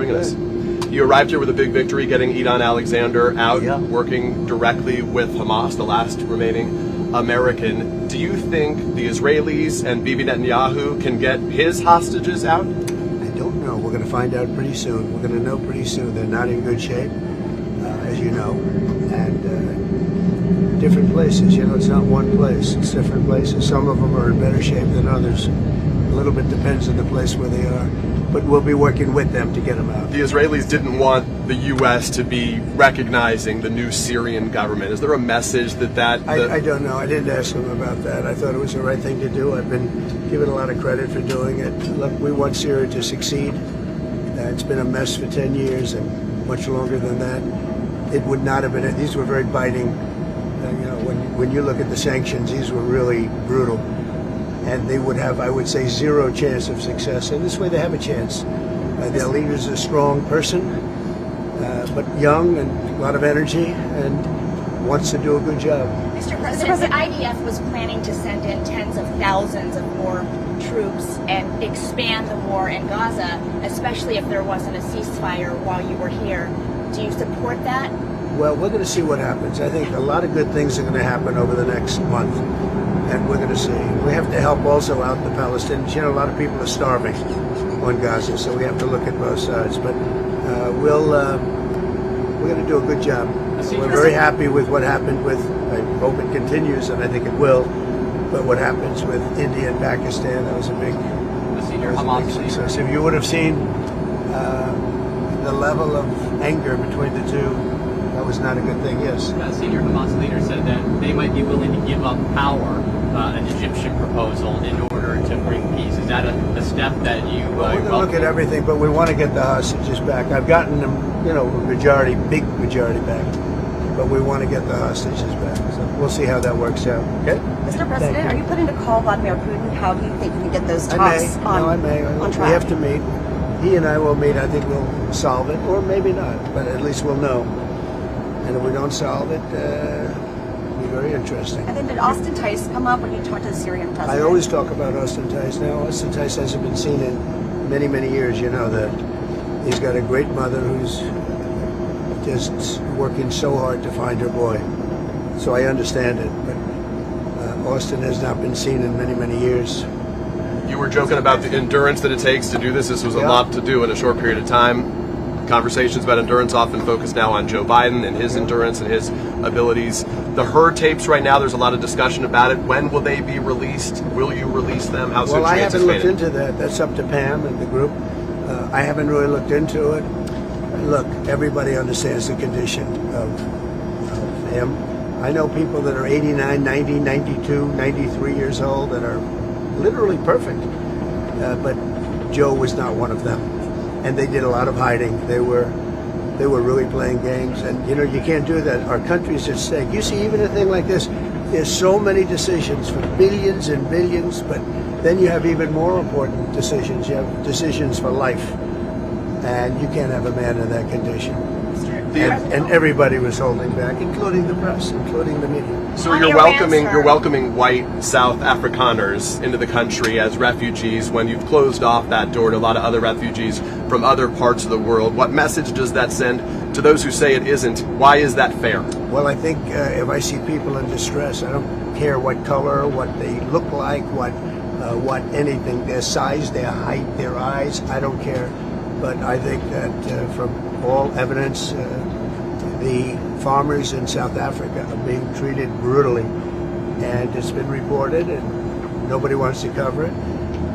bringing us. You arrived here with a big victory, getting Idan Alexander out, working directly with Hamas, the last remaining American. Do you think the Israelis and Bibi Netanyahu can get his hostages out? I don't know. We're going to find out pretty soon. We're going to know pretty soon. They're not in good shape, as you know, and different places. You know, it's not one place. It's different places. Some of them are in better shape than others. A little bit depends on the place where they are. But we'll be working with them to get them out. The Israelis didn't want the U.S. to be recognizing the new Syrian government. Is there a message that... I don't know. I didn't ask them about that. I thought it was the right thing to do. I've been given a lot of credit for doing it. Look, we want Syria to succeed. It's been a mess for 10 years and much longer than that. It would not have been... These were very biting. You know, when you look at the sanctions, these were really brutal. And they would have, I would say, zero chance of success. And this way they have a chance. Their leader's a strong person, but young and a lot of energy and wants to do a good job. Mr. President, the IDF was planning to send in tens of thousands of more troops and expand the war in Gaza, especially if there wasn't a ceasefire while you were here. Do you support that? Well, we're going to see what happens. I think a lot of good things are going to happen over the next month. And we're going to see. We have to help also out the Palestinians. You know, a lot of people are starving on Gaza, so we have to look at both sides. But we're going to do a good job. We're very happy with what happened with, I hope it continues, and I think it will, but what happens with India and Pakistan, that was a big success. If you would have seen the level of anger between the two, that was not a good thing, yes. A senior Hamas leader said that they might be willing to give up power, an Egyptian proposal, in order to bring peace. Is that a step that you we're going to look at everything, but we want to get the hostages back. I've gotten them, you know, big majority back, but we want to get the hostages back. So we'll see how that works out. Okay? Mr. President, are you planning to call Vladimir Putin? How do you think you can get those talks on track? We have to meet. He and I will meet. I think we'll solve it, or maybe not, but at least we'll know. And if we don't solve it, it'll be very interesting. And then did Austin Tice come up when you talked to the Syrian president? I always talk about Austin Tice. Now, Austin Tice hasn't been seen in many, many years. You know that. He's got a great mother who's just working so hard to find her boy. So I understand it. But Austin has not been seen in many, many years. You were joking about the endurance that it takes to do this. This was a lot to do in a short period of time. Conversations about endurance often focus now on Joe Biden and his endurance and his abilities. The Her tapes right now, there's a lot of discussion about it. When will they be released? Will you release them? How's well, I haven't looked into that. That's up to Pam and the group. I haven't really looked into it. Look, everybody understands the condition of him. I know people that are 89, 90, 92, 93 years old that are literally perfect. But Joe was not one of them. And they did a lot of hiding. They were really playing games, and you know you can't do that. Our country's at stake. You see, even a thing like this, there's so many decisions for billions and billions, but then you have even more important decisions. You have decisions for life, and you can't have a man in that condition. And everybody was holding back, including the press, including the media. So you're welcoming white South Afrikaners into the country as refugees when you've closed off that door to a lot of other refugees from other parts of the world. What message does that send to those who say it isn't? Why is that fair? Well, I think if I see people in distress, I don't care what color, what they look like, what anything, their size, their height, their eyes, I don't care. But I think that from all evidence, the farmers in South Africa are being treated brutally, and it's been reported, and nobody wants to cover it.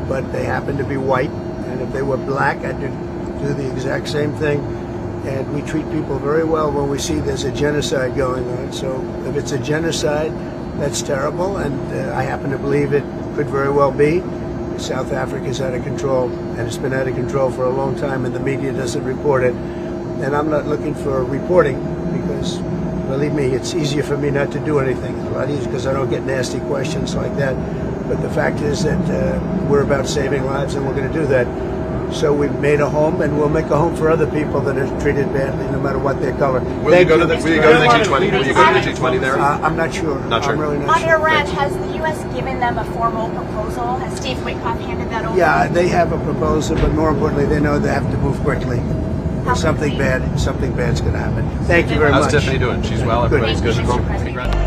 But they happen to be white, and if they were black, I'd do the exact same thing. And we treat people very well when we see there's a genocide going on. So if it's a genocide, that's terrible, and I happen to believe it could very well be. South Africa's out of control, and it's been out of control for a long time, and the media doesn't report it. And I'm not looking for reporting because, believe me, it's easier for me not to do anything. It's a lot easier because I don't get nasty questions like that. But the fact is that we're about saving lives, and we're going to do that. So we've made a home, and we'll make a home for other people that are treated badly, no matter what their color. Will you go to the G20? Will you go to the G20 there? I'm not sure. Not sure. I'm really not sure. On Iran, has the U.S. given them a formal proposal? Has Steve Witkoff handed that over? Yeah, they have a proposal, but more importantly, they know they have to move quickly. something bad's going to happen. Thank you very How's much. Tiffany doing? She's well. Everybody's good. Thank you, Mr. President. Congrats.